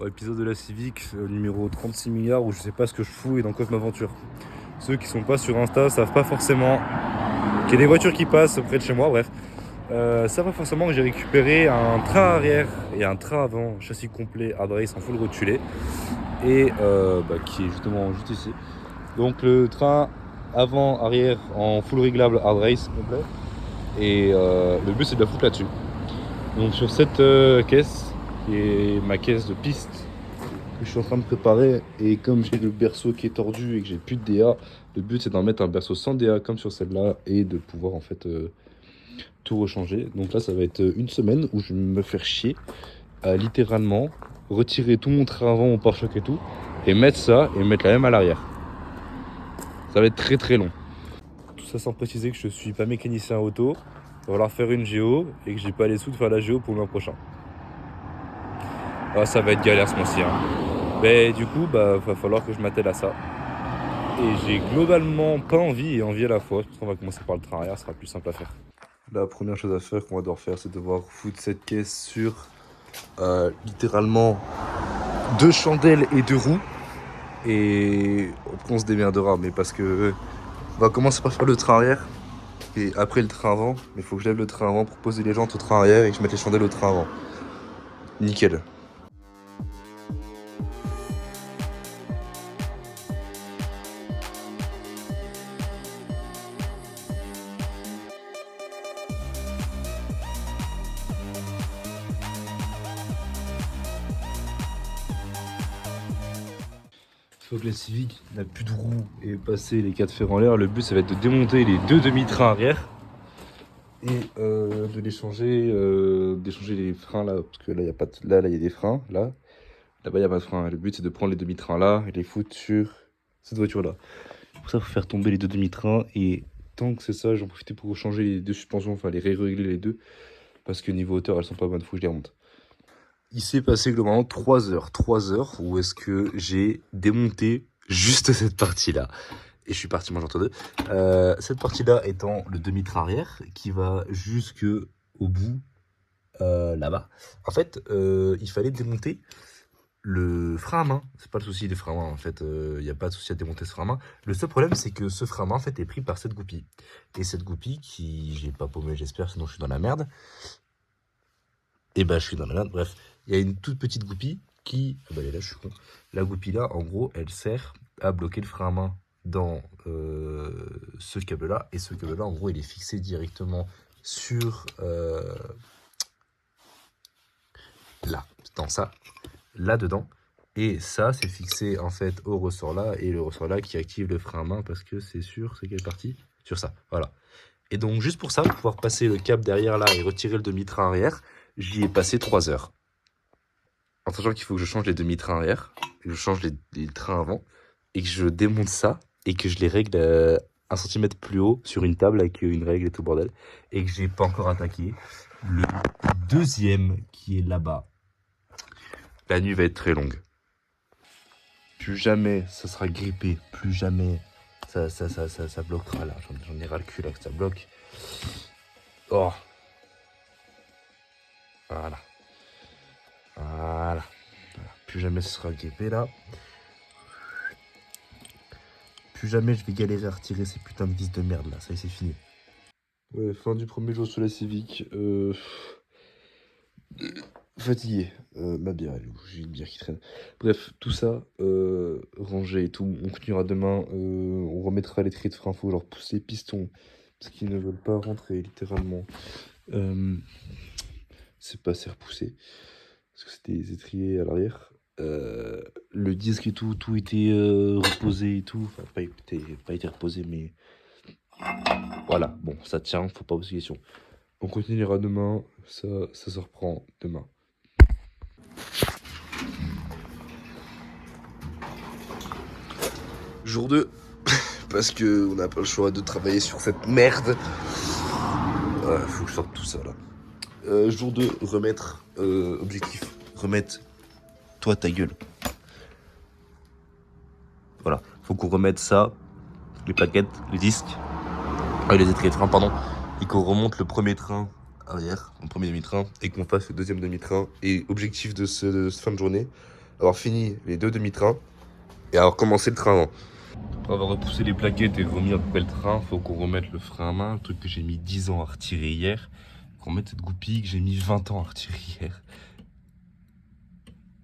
Épisode de la Civic, numéro 36 milliards, où je sais pas ce que je fous et dans quoi je m'aventure. Ceux qui sont pas sur Insta savent pas forcément qu'il y a des voitures qui passent près de chez moi, bref. Ça pas forcément que j'ai récupéré un train arrière et un train avant, châssis complet, hard race en full rotulé, et qui est justement juste ici. Donc le train avant, arrière en full réglable hard race complet, et le but c'est de la foutre là-dessus. Donc sur cette caisse, qui est ma caisse de piste que je suis en train de préparer, et comme j'ai le berceau qui est tordu et que j'ai plus de DA, le but c'est d'en mettre un berceau sans DA comme sur celle-là et de pouvoir en fait tout rechanger. Donc là ça va être une semaine où je vais me faire chier à littéralement retirer tout mon train avant, mon pare-choc et tout, et mettre ça et mettre la même à l'arrière. Ça va être très très long. Tout ça sans préciser que je suis pas mécanicien auto, il va falloir faire une géo et que j'ai pas les sous de faire la géo pour le mois prochain. Ah, ça va être galère ce mois-ci. Mais du coup, va falloir que je m'attelle à ça. Et j'ai globalement pas envie et envie à la fois. On va commencer par le train arrière, ce sera plus simple à faire. La première chose à faire qu'on va devoir faire, c'est devoir foutre cette caisse sur littéralement 2 chandelles et 2 roues. Et après on se démerdera, mais parce que on va commencer par faire le train arrière et après le train avant. Mais il faut que je lève le train avant pour poser les jantes au train arrière et que je mette les chandelles au train avant. Nickel. Une fois que la Civic n'a plus de roues et passer les 4 fers en l'air, le but ça va être de démonter les 2 demi-trains arrière et de les changer, d'échanger les freins là, parce que là il y a pas de, là il y a des freins, là-bas il n'y a pas de frein. Le but c'est de prendre les demi-trains là et les foutre sur cette voiture là. Pour ça il faut faire tomber les 2 demi-trains, et tant que c'est ça, j'en profite pour changer les 2 suspensions, enfin les régler les deux, parce que niveau hauteur elles sont pas bonnes, faut que je les remonte. Il s'est passé globalement 3 heures où est-ce que j'ai démonté juste cette partie-là. Et je suis parti manger entre deux. Cette partie-là étant le demi-train arrière qui va jusque au bout là-bas. En fait, il fallait démonter le frein à main. C'est pas le souci des freins à main. En fait, il n'y a pas de souci à démonter ce frein à main. Le seul problème, c'est que ce frein à main en fait, est pris par cette goupille. Et cette goupille, qui j'ai pas paumé, j'espère, sinon je suis dans la merde. Et je suis dans la merde, bref. Il y a une toute petite goupille qui... Ah elle est là, je suis con. La goupille là, en gros, elle sert à bloquer le frein à main dans ce câble-là. Et ce câble-là, en gros, il est fixé directement sur... là, dans ça, là-dedans. Et ça, c'est fixé en fait au ressort là. Et le ressort là qui active le frein à main parce que c'est sur... C'est quelle partie? Sur ça, voilà. Et donc, juste pour ça, pour pouvoir passer le câble derrière là et retirer le demi-train arrière, j'y ai passé 3 heures. En sachant qu'il faut que je change les demi-trains arrière, que je change les trains avant, et que je démonte ça, et que je les règle 1 centimètre plus haut sur une table avec une règle et tout bordel, et que j'ai pas encore attaqué le deuxième qui est là-bas. La nuit va être très longue. Plus jamais ça sera grippé, plus jamais ça bloquera là. J'en ai ras le cul là que ça bloque. Oh. Voilà. Plus jamais ce sera grippé là. Plus jamais je vais galérer à retirer ces putains de vis de merde là. Ça y est, c'est fini. Ouais, fin du premier jour sur la Civic. Fatigué. Ma bière elle est où? J'ai une bière qui traîne. Bref, tout ça, rangé et tout. On continuera demain. On remettra les traits de frein. Faut genre pousser les pistons parce qu'ils ne veulent pas rentrer littéralement. C'est pas assez repoussé parce que c'était des étriers à l'arrière. Le disque et tout était reposé et tout. Enfin, pas été reposé, mais voilà. Bon, ça tient, faut pas poser de questions. On continuera demain. Ça se reprend demain. Jour 2, parce que on n'a pas le choix de travailler sur cette merde. Faut que je sorte tout ça là. Jour 2, remettre objectif. Remettre toi ta gueule. Voilà, faut qu'on remette ça, les plaquettes, les disques, les étriers de frein, pardon, et qu'on remonte le premier train arrière, le premier demi-train, et qu'on fasse le deuxième demi-train. Et objectif de cette fin de journée, avoir fini les 2 demi-trains et avoir commencé le train avant. Après avoir repoussé les plaquettes et remis à peu près le train, faut qu'on remette le frein à main, le truc que j'ai mis 10 ans à retirer hier. Qu'on remette cette goupille que j'ai mis 20 ans à retirer hier.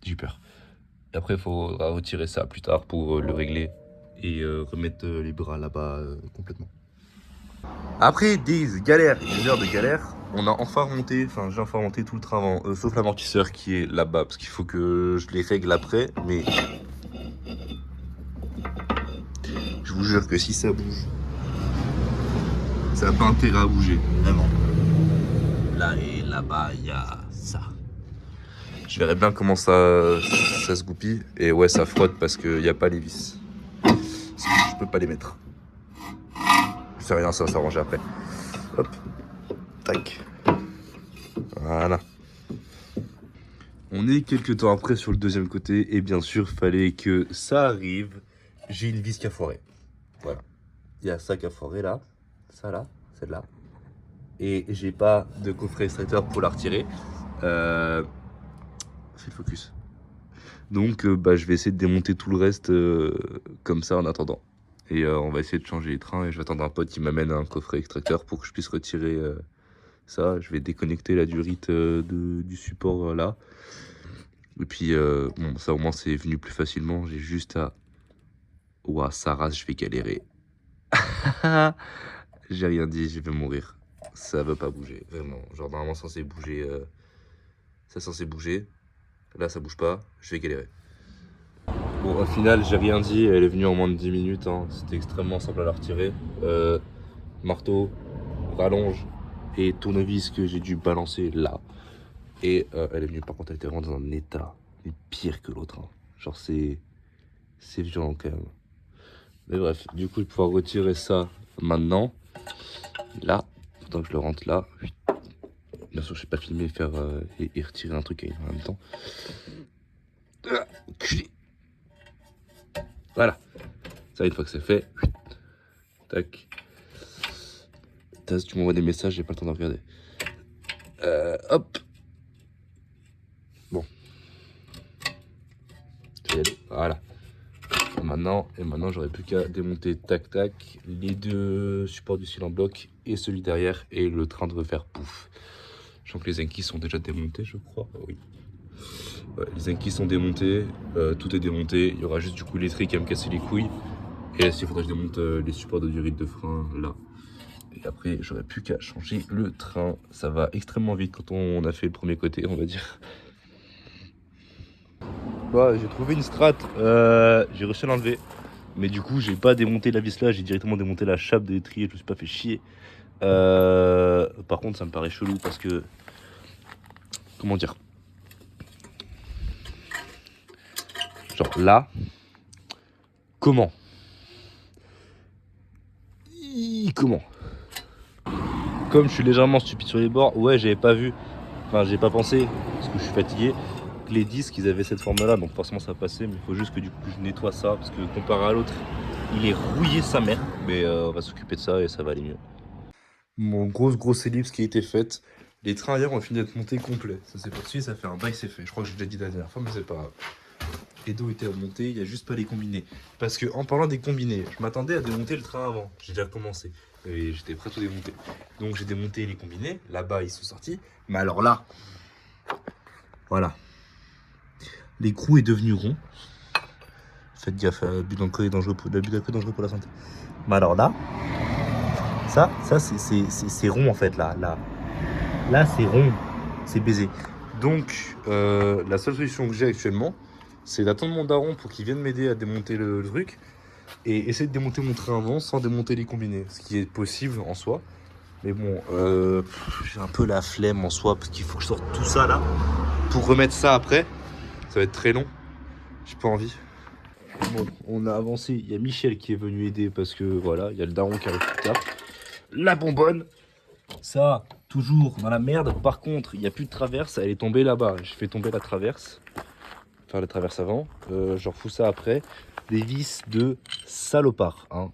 J'ai eu peur. Et après, il faudra retirer ça plus tard pour le régler et remettre les bras là-bas complètement. Après des galères et des heures de galère, on a enfin remonté, enfin j'ai enfin remonté tout le train avant, sauf l'amortisseur qui est là-bas, parce qu'il faut que je les règle après, mais je vous jure que si ça bouge, ça n'a pas intérêt à bouger, vraiment. Là et là-bas, il y a ça. Je verrai bien comment ça se goupille, et ouais, ça frotte parce qu'il n'y a pas les vis. Je peux pas les mettre. C'est rien, ça va s'arranger après. Hop, tac. Voilà. On est quelques temps après sur le deuxième côté et bien sûr fallait que ça arrive. J'ai une vis qui a foiré. Voilà. Il y a ça qui a foiré là, ça là, celle-là. Et j'ai pas de coffret extracteur pour la retirer. Fais le focus. Donc je vais essayer de démonter tout le reste comme ça en attendant. Et on va essayer de changer les trains et je vais attendre un pote qui m'amène un coffret extracteur pour que je puisse retirer ça. Je vais déconnecter la durite du support là. Et puis bon, ça au moins c'est venu plus facilement. J'ai juste à... Ouah, ça rase, je vais galérer. J'ai rien dit, je vais mourir. Ça veut pas bouger, vraiment. Genre normalement censé bouger. C'est censé bouger. Là ça bouge pas, je vais galérer. Bon, au final, j'ai rien dit, elle est venue en moins de 10 minutes, hein. C'était extrêmement simple à la retirer. Marteau, rallonge et tournevis que j'ai dû balancer là. Et elle est venue, par contre, elle était vraiment dans un état mais pire que l'autre. Hein. Genre, c'est violent quand même. Mais bref, du coup, je vais pouvoir retirer ça maintenant. Là, donc je le rentre là. Bien sûr, je ne sais pas filmer faire, et retirer un truc en même temps. Voilà. Ça, une fois que c'est fait, tac. Taz, tu m'envoies des messages, j'ai pas le temps de regarder. Hop. Bon. Je vais y aller. Voilà. Et maintenant, j'aurais plus qu'à démonter tac tac les deux supports du cylindre bloc et celui derrière et le train devrait faire pouf. Je sens que les Enkis sont déjà démontés, je crois. Oui. Ouais, les Enkis sont démontés, tout est démonté. Il y aura juste du coup l'électrique qui va me casser les couilles. Et il faudra que je démonte les supports de durite de frein là. Et après, j'aurais plus qu'à changer le train. Ça va extrêmement vite quand on a fait le premier côté, on va dire. Bah, j'ai trouvé une strat, j'ai réussi à l'enlever. Mais du coup, j'ai pas démonté la vis là, j'ai directement démonté la chape d'électrier, je me suis pas fait chier. Par contre, ça me paraît chelou parce que... Comment dire? Genre là... Comment? Comment? Comme je suis légèrement stupide sur les bords, ouais, j'avais pas vu, enfin, j'ai pas pensé, parce que je suis fatigué, que les disques, ils avaient cette forme-là, donc forcément ça passait, mais il faut juste que du coup je nettoie ça, parce que comparé à l'autre, il est rouillé sa mère, mais on va s'occuper de ça et ça va aller mieux. Mon grosse ellipse qui a été faite, les trains hier ont fini d'être montés complets, ça s'est poursuivi, ça fait un bail, c'est fait, je crois que j'ai déjà dit la dernière fois, mais c'est pas grave. Les dos étaient remontés, il n'y a juste pas les combinés. Parce que en parlant des combinés, je m'attendais à démonter le train avant. J'ai déjà commencé. Et j'étais prêt à tout démonter. Donc j'ai démonté les combinés. Là-bas, ils sont sortis. Mais alors là, voilà. L'écrou est devenu rond. Faites gaffe, l'abus d'alcool est dangereux pour la santé. Mais alors là, ça c'est rond en fait. Là c'est rond. C'est baisé. Donc, la seule solution que j'ai actuellement, c'est d'attendre mon daron pour qu'il vienne m'aider à démonter le truc et essayer de démonter mon train avant sans démonter les combinés, ce qui est possible en soi. Mais bon, j'ai un peu la flemme en soi parce qu'il faut que je sorte tout ça là pour remettre ça après. Ça va être très long. J'ai pas envie. Bon, on a avancé. Il y a Michel qui est venu aider parce que voilà, il y a le daron qui arrive plus tard. La bonbonne. Ça, toujours dans la merde. Par contre, il n'y a plus de traverse. Elle est tombée là-bas. Je fais tomber la traverse. Faire la traverse avant. Je refous ça après. Des vis de salopard. Hein.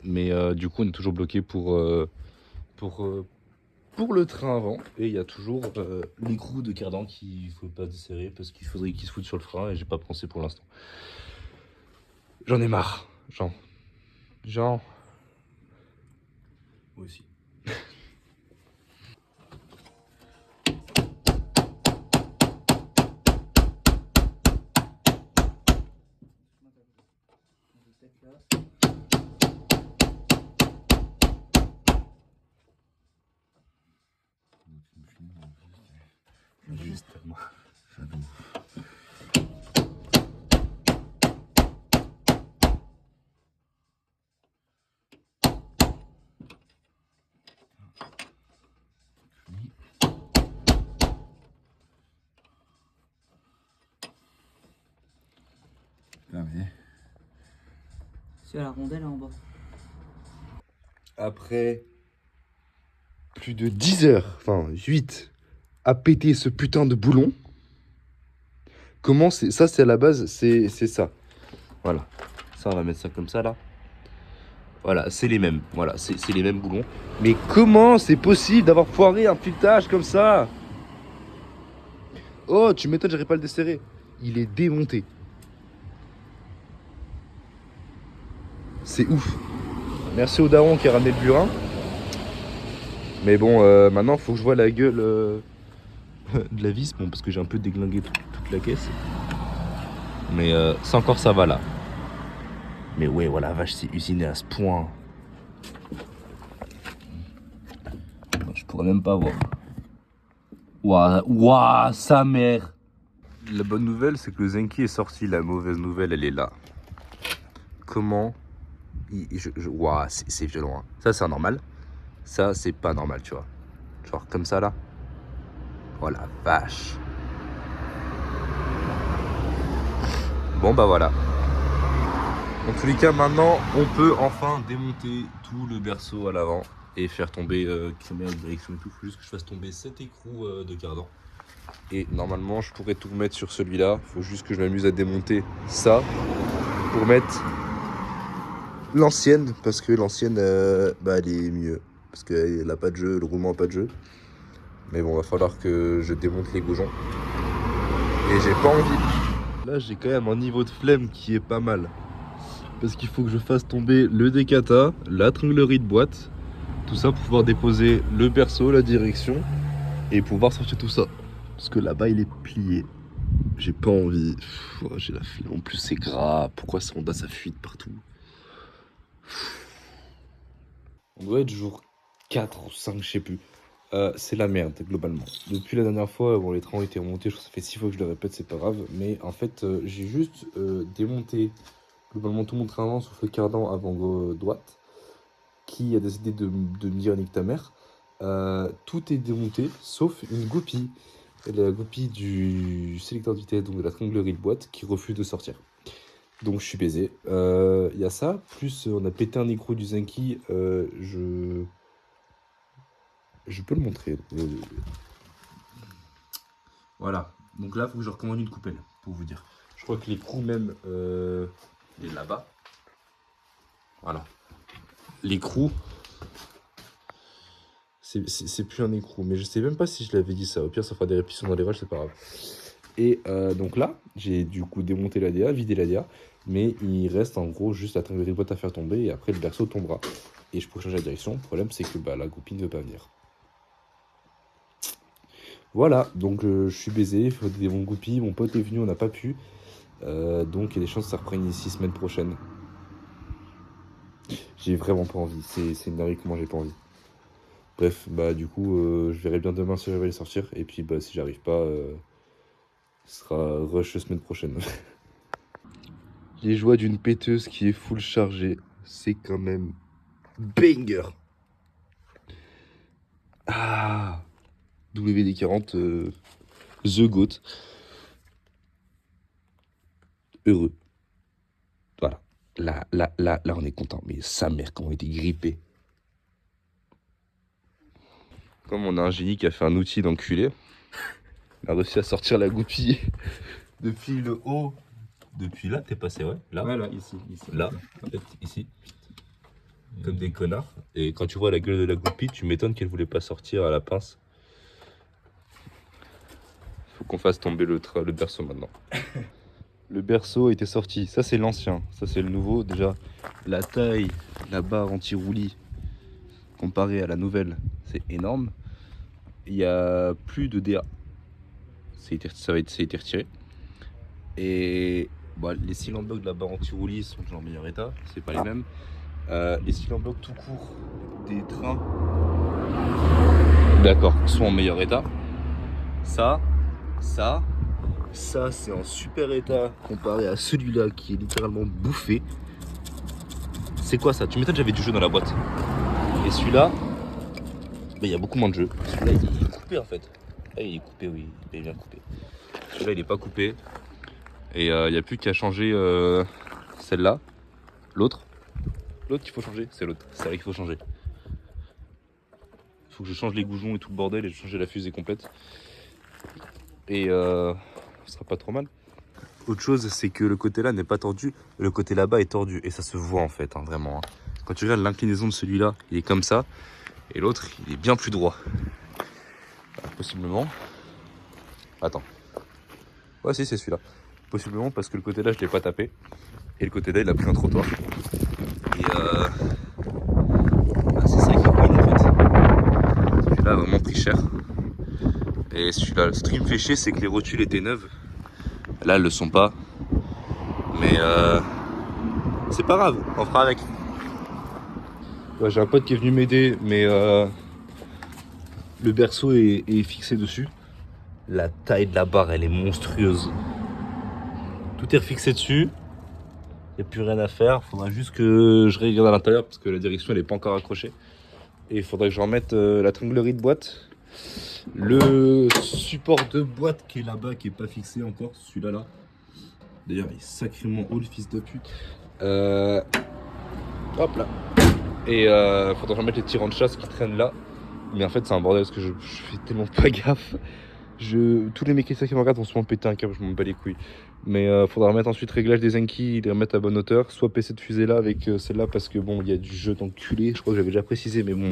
Mais du coup, on est toujours bloqué pour pour le train avant. Et il y a toujours l'écrou de cardan qu'il faut pas desserrer parce qu'il faudrait qu'il se foute sur le frein et j'ai pas pensé pour l'instant. J'en ai marre, Jean. Moi aussi. Juste tellement. Sur la rondelle en bas. Après plus de 10 heures, enfin 8, à péter ce putain de boulon. Comment c'est ça, c'est à la base, c'est ça. Voilà. Ça, on va mettre ça comme ça là. Voilà, c'est les mêmes. Voilà, c'est les mêmes boulons. Mais comment c'est possible d'avoir foiré un filetage comme ça? Oh, tu m'étonnes, j'arrive pas à le desserrer. Il est démonté. C'est ouf. Merci au daron qui a ramené le burin. Mais bon, maintenant, faut que je vois la gueule de la vis. Bon, parce que j'ai un peu déglingué toute la caisse. Mais ça encore, ça va là. Mais ouais, voilà, vache, c'est usiné à ce point. Je pourrais même pas voir. Ouah, sa mère. La bonne nouvelle, c'est que le Zenki est sorti. La mauvaise nouvelle, elle est là. Comment ouah, c'est violent. Hein. Ça, c'est anormal. Ça, c'est pas normal, tu vois. Genre comme ça, là. Oh la vache. Bon, bah voilà. Dans tous les cas, maintenant, on peut enfin démonter tout le berceau à l'avant et faire tomber crémer en direction et tout. Faut juste que je fasse tomber cet écrou de cardan. Et normalement, je pourrais tout remettre sur celui-là. Faut juste que je m'amuse à démonter ça pour mettre l'ancienne, parce que l'ancienne, bah, elle est mieux. Parce qu'elle a pas de jeu, le roulement a pas de jeu. Mais bon, va falloir que je démonte les goujons. Et j'ai pas envie. Là, j'ai quand même un niveau de flemme qui est pas mal. Parce qu'il faut que je fasse tomber le décata, la tringlerie de boîte, tout ça pour pouvoir déposer le berceau, la direction et pouvoir sortir tout ça. Parce que là-bas, il est plié. J'ai pas envie. J'ai la flemme. En plus, c'est gras. Pourquoi ça Honda, ça fuite partout? On doit être jour 4 ou 5, je sais plus. C'est la merde, globalement. Depuis la dernière fois, bon, les trains ont été remontés. Je crois que ça fait 6 fois que je le répète, c'est pas grave. Mais en fait, j'ai juste démonté globalement tout mon train avant, sauf le cardan avant droite, qui a décidé de me dire nique ta mère. Tout est démonté, sauf une goupille. La goupille du sélecteur de vitesse, donc de la tringlerie de boîte, qui refuse de sortir. Donc je suis baisé. Il y a ça, plus on a pété un écrou du Zenki. Je peux le montrer. Voilà. Donc là, il faut que je recommande une coupelle, pour vous dire. Je crois que l'écrou même, il est là-bas. Voilà. L'écrou, c'est plus un écrou. Mais je sais même pas si je l'avais dit ça. Au pire, ça fera des répétitions dans les rushs, c'est pas grave. Et donc là, j'ai du coup démonté la DA, vidé la DA. Mais il reste en gros juste la tringlerie de boîte à faire tomber. Et après, le berceau tombera. Et je pourrais changer la direction. Le problème, c'est que bah, la goupille ne veut pas venir. Voilà, donc je suis baisé, il faut des bons goupilles, mon pote est venu, on n'a pas pu. Donc il y a des chances que ça reprenne ici semaine prochaine. J'ai vraiment pas envie, c'est une dinguerie comment j'ai pas envie. Bref, bah du coup, je verrai bien demain si j'arrive à les sortir. Et puis bah si j'arrive pas, ce sera rush semaine prochaine. Les joies d'une péteuse qui est full chargée, c'est quand même banger. Ah, WD-40, The Goat. Heureux. Voilà. Là, on est content. Mais sa mère, comment on était grippé. Comme on a un génie qui a fait un outil d'enculé, il a réussi à sortir la goupille depuis le haut. Depuis là, t'es passé, ouais. Là. Ouais, là, ici. Là, ici. comme des connards. Et quand tu vois la gueule de la goupille, tu m'étonnes qu'elle voulait pas sortir à la pince. Faut qu'on fasse tomber le berceau maintenant. Le berceau était sorti. Ça, c'est l'ancien. Ça, c'est le nouveau. Déjà, la taille, la barre anti-roulis, comparée à la nouvelle, c'est énorme. Il n'y a plus de DA. Ça a été retiré. Et bon, les cylindres blocs de la barre anti-roulis sont en meilleur état. C'est pas les mêmes. Les cylindres blocs tout court des trains, d'accord, sont en meilleur état. Ça c'est en super état comparé à celui-là qui est littéralement bouffé. C'est quoi ça? Tu m'étonnes, j'avais du jeu dans la boîte. Et celui-là, il y a beaucoup moins de jeu. Celui-là, il est coupé en fait. Là, il est coupé, oui, il est bien coupé. Celui-là, il est pas coupé. Et il n'y a plus qu'à changer celle-là. L'autre qu'il faut changer, c'est l'autre. C'est vrai qu'il faut changer. Il faut que je change les goujons et tout le bordel et je change la fusée complète. Et ce sera pas trop mal. Autre chose, c'est que le côté là n'est pas tordu, le côté là-bas est tordu. Et ça se voit en fait, hein, vraiment. Quand tu regardes l'inclinaison de celui-là, il est comme ça. Et l'autre, il est bien plus droit. Alors, possiblement. Attends. Ouais, si, c'est celui-là. Possiblement parce que le côté là, je l'ai pas tapé. Et le côté là, il a pris un trottoir. Et c'est ça qui est cool en fait. Celui-là a vraiment pris cher. Et celui-là, ce qui me fait chier, c'est que les rotules étaient neuves. Là, elles le sont pas. Mais c'est pas grave, on fera avec. Ouais, j'ai un pote qui est venu m'aider, mais le berceau est fixé dessus. La taille de la barre, elle est monstrueuse. Tout est refixé dessus. Il n'y a plus rien à faire. Faudra juste que je regarde à l'intérieur parce que la direction elle est pas encore accrochée. Et il faudrait que je remette la tringlerie de boîte. Le support de boîte qui est là-bas, qui est pas fixé encore, celui-là là. D'ailleurs, il est sacrément haut le fils de pute. Hop là. Et faudrait que je remette les tirants de chasse qui traînent là. Mais en fait, c'est un bordel parce que je fais tellement pas gaffe. Tous les mécaniciens qui me regardent vont souvent péter un câble, je m'en bats les couilles. Mais faudra remettre ensuite réglage des Enki, les remettre à bonne hauteur. Soit PC de fusée là avec celle-là parce que bon, il y a du jeu d'enculé. Je crois que j'avais déjà précisé, mais bon.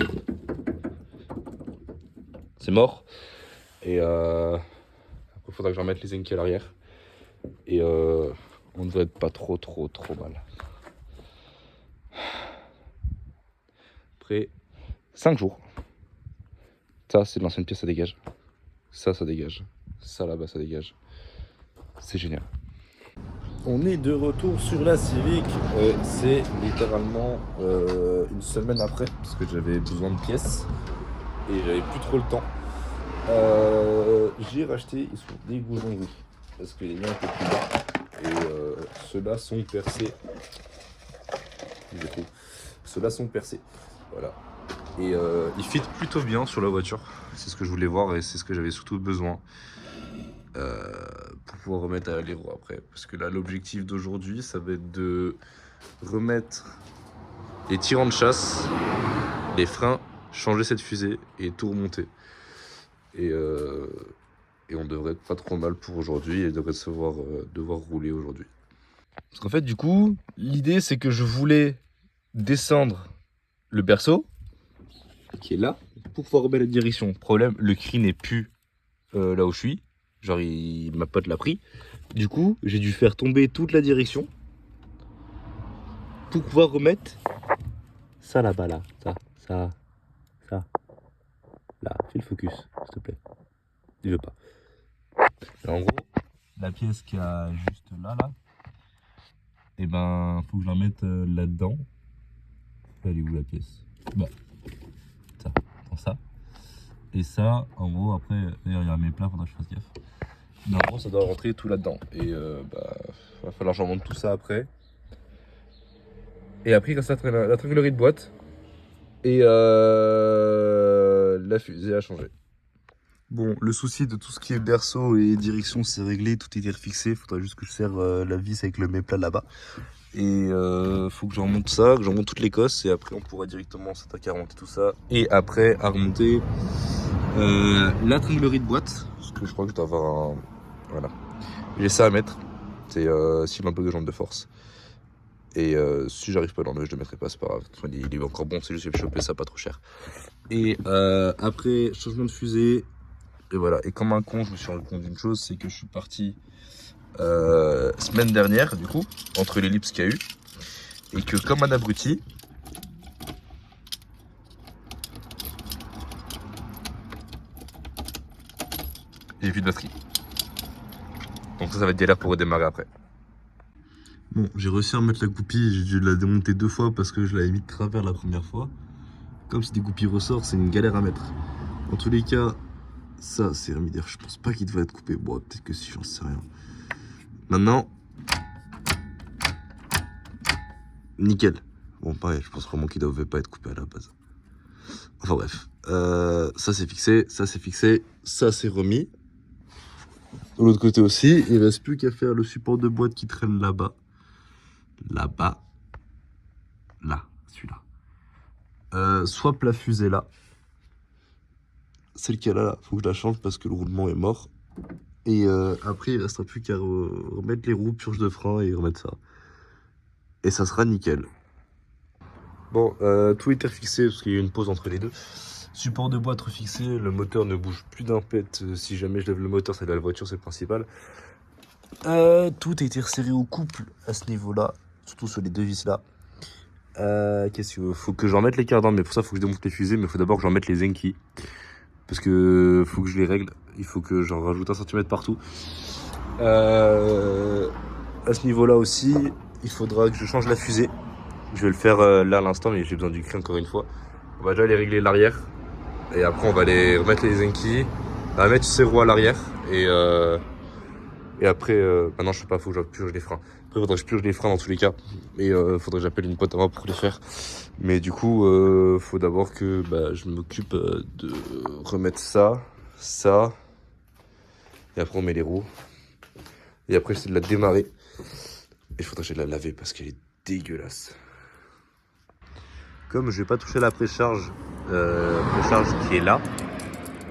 C'est mort. Et après, faudra que je remette les Enki à l'arrière. Et on devrait être pas trop mal. Après 5 jours. Ça, c'est de l'ancienne pièce, ça dégage. Ça dégage. Ça là-bas, ça dégage. C'est génial. On est de retour sur la Civic. C'est littéralement une semaine après, parce que j'avais besoin de pièces et j'avais plus trop le temps. J'ai racheté des goujons gris parce que les miens étaient plus bas et ceux-là sont percés. Ceux-là sont percés. Voilà. Et ils fit plutôt bien sur la voiture. C'est ce que je voulais voir et c'est ce que j'avais surtout besoin pour pouvoir remettre à l'héros après. Parce que là, l'objectif d'aujourd'hui, ça va être de remettre les tirants de chasse, les freins, changer cette fusée et tout remonter. Et on devrait être pas trop mal pour aujourd'hui et devrait devoir rouler aujourd'hui. Parce qu'en fait, du coup, l'idée c'est que je voulais descendre le berceau qui est là pour pouvoir remettre la direction. Problème, le cri n'est plus là où je suis. Genre, ma pote l'a pris. Du coup, j'ai dû faire tomber toute la direction pour pouvoir remettre ça là-bas, là. Ça. Là, fais le focus, s'il te plaît. Il veut pas. Et en gros, la pièce qu'il y a juste là, et ben, faut que je la mette là-dedans. Elle est où la pièce? Bah, ça, dans ça. Et ça, en gros, après, d'ailleurs, il y a mes plats, faudra que je fasse gaffe. Mais en gros, ça doit rentrer tout là-dedans. Et va falloir que j'en monte tout ça après. Et après, il reste la tringlerie de boîte. Et la fusée à changer. Bon, le souci de tout ce qui est berceau et direction, c'est réglé, tout est refixé. Il faudra juste que je serre la vis avec le méplat là-bas. Et faut que j'en monte ça, que j'en monte toute l'Écosse. Et après, on pourra directement s'attaquer à remonter tout ça. Et après, à remonter la tringlerie de boîte. Parce que je crois que je dois avoir un. Voilà. J'ai ça à mettre. C'est un peu de jambe de force. Et si j'arrive pas dans le, je le mettrai pas, c'est pas grave. Il est encore bon, c'est juste que j'ai chopé ça pas trop cher. Et après, changement de fusée. Et voilà. Et comme un con, je me suis rendu compte d'une chose, c'est que je suis parti semaine dernière, du coup, entre l'ellipse qu'il y a eu. Et que comme un abruti, j'ai plus de batterie. Donc ça va être galère pour redémarrer après. Bon, j'ai réussi à remettre la goupille, j'ai dû la démonter 2 fois parce que je l'avais mis de travers la première fois. Comme si des goupilles ressortent, c'est une galère à mettre. En tous les cas, ça c'est remis d'air. Je pense pas qu'il devrait être coupé. Bon, peut-être que si, j'en sais rien. Maintenant, nickel. Bon, pareil, je pense vraiment qu'il ne devait pas être coupé à la base. Enfin bref, ça c'est fixé, ça c'est fixé, ça c'est remis. De l'autre côté aussi, il ne reste plus qu'à faire le support de boîte qui traîne là-bas. Là-bas. Là, celui-là. Soit la fusée là. Celle qu'il y a là, faut que je la change parce que le roulement est mort. Et après, il ne restera plus qu'à remettre les roues, purge de frein et remettre ça. Et ça sera nickel. Bon, tout était refixé parce qu'il y a eu une pause entre les deux. Support de boîte refixé, le moteur ne bouge plus d'un pet. Si jamais je lève le moteur, c'est de la voiture, c'est le principal. Tout a été resserré au couple à ce niveau-là, surtout sur les deux vis là. Qu'est-ce qu'il faut que j'en mette les cardans, mais pour ça, il faut que je démonte les fusées, mais il faut d'abord que j'en mette les Zenki. Parce que faut que je les règle, il faut que j'en rajoute 1 cm partout. À ce niveau-là aussi, il faudra que je change la fusée. Je vais le faire là à l'instant, mais j'ai besoin du cri encore une fois. On va déjà aller régler l'arrière. Et après, on va aller remettre les Zenki. On va mettre ses roues à l'arrière. Et après, maintenant, je sais pas, faut que je purge les freins. Après, il faudrait que je purge les freins dans tous les cas. Et il faudrait que j'appelle une pote à moi pour les faire. Mais du coup, faut d'abord que je m'occupe de remettre ça. Et après, on met les roues. Et après, j'essaie de la démarrer. Et il faudrait que j'aille la laver parce qu'elle est dégueulasse. Comme je vais pas toucher la précharge qui est là,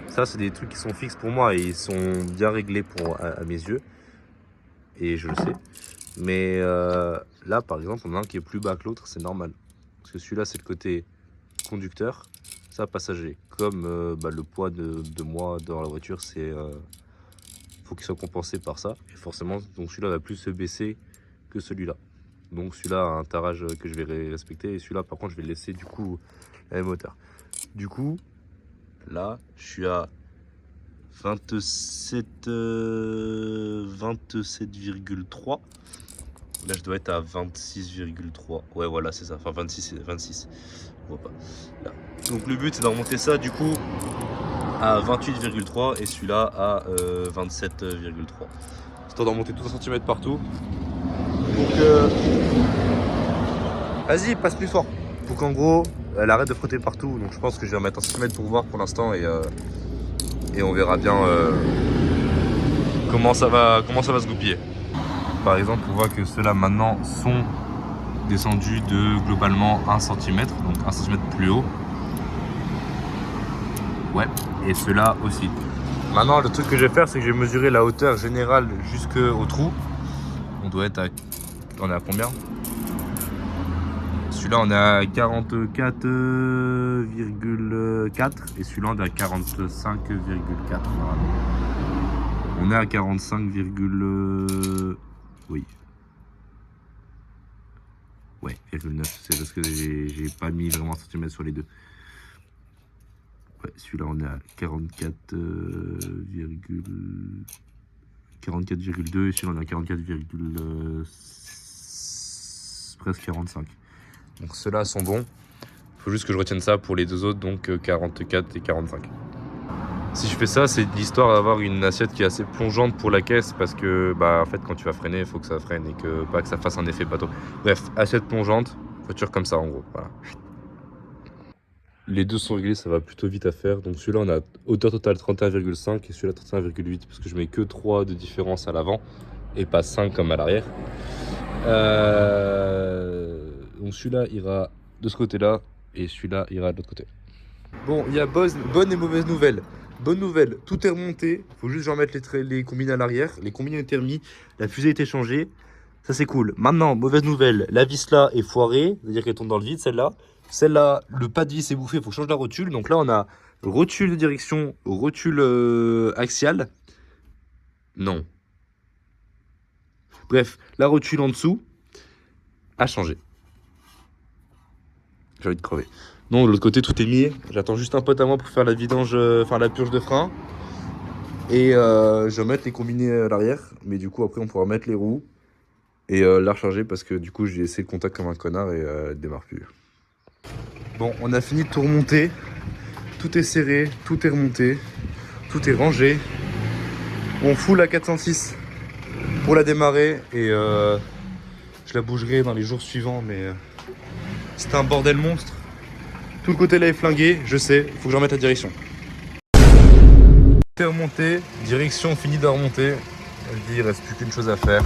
ça c'est des trucs qui sont fixes pour moi et ils sont bien réglés à mes yeux. Et je le sais. Mais là par exemple, on a un qui est plus bas que l'autre, c'est normal. Parce que celui-là c'est le côté conducteur, ça passager. Comme le poids de moi dans la voiture, faut qu'il soit compensé par ça. Et forcément, donc celui-là va plus se baisser que celui-là. Donc celui-là a un tarage que je vais respecter. Et celui-là, par contre, je vais le laisser du coup la même hauteur. Du coup, là, je suis à 27,3. Là, je dois être à 26,3. Ouais, voilà, c'est ça. Enfin, 26. On voit pas. Là. Donc le but, c'est de remonter ça, du coup, à 28,3. Et celui-là à 27,3. Histoire d'en remonter tout 1 cm partout. Donc, vas-y, passe plus fort. Faut qu'en gros, elle arrête de frotter partout. Donc je pense que je vais remettre 1 cm pour voir pour l'instant et on verra bien comment ça va se goupiller. Par exemple, on voit que ceux-là maintenant sont descendus de globalement 1 cm, donc 1 cm plus haut. Ouais, et ceux-là aussi. Maintenant, le truc que je vais faire, c'est que je vais mesurer la hauteur générale jusqu'au trou. On doit être à... On est à combien? Celui-là, on est à 44,4 et celui-là, on est à 45,4. On est à 45, oui. Ouais, 9. C'est parce que j'ai pas mis vraiment un centimètre sur les deux. Ouais, celui-là, on est à 44,2 et celui-là, on est à 44, presque 45. Donc ceux-là sont bons. Il faut juste que je retienne ça pour les deux autres, donc 44 et 45. Si je fais ça, c'est l'histoire d'avoir une assiette qui est assez plongeante pour la caisse parce que en fait quand tu vas freiner, il faut que ça freine et que pas que ça fasse un effet bateau. Bref, assiette plongeante, voiture comme ça en gros. Voilà. Les deux sont réglés, ça va plutôt vite à faire. Donc celui-là on a hauteur totale 31,5 et celui-là 31,8 parce que je mets que 3 de différence à l'avant et pas 5 comme à l'arrière. Donc celui-là ira de ce côté-là et celui-là ira de l'autre côté. Bon, il y a bonne et mauvaise nouvelle. Bonne nouvelle, tout est remonté. Il faut juste que j'en mette les combines à l'arrière. Les combines ont été remis. La fusée a été changée. Ça c'est cool. Maintenant, mauvaise nouvelle, la vis là est foirée, c'est-à-dire qu'elle tombe dans le vide celle-là. Celle-là, le pas de vis est bouffé, il faut changer la rotule. Donc là on a rotule de direction, rotule axiale. Non. Bref, la rotule en dessous a changé. J'ai envie de crever. Non, de l'autre côté tout est mis. J'attends juste un pote à moi pour faire la vidange, enfin la purge de frein. Et je vais mettre les combinés à l'arrière. Mais du coup après on pourra mettre les roues. Et la recharger parce que du coup j'ai essayé le contact comme un connard et elle démarre plus. Bon, on a fini de tout remonter. Tout est serré, tout est remonté, tout est rangé. On fout la 406 pour la démarrer et je la bougerai dans les jours suivants, mais c'était un bordel monstre. Tout le côté là est flingué, je sais, faut que j'en mette la direction. C'est remonté, direction finie de remonter. Elle dit il reste plus qu'une chose à faire.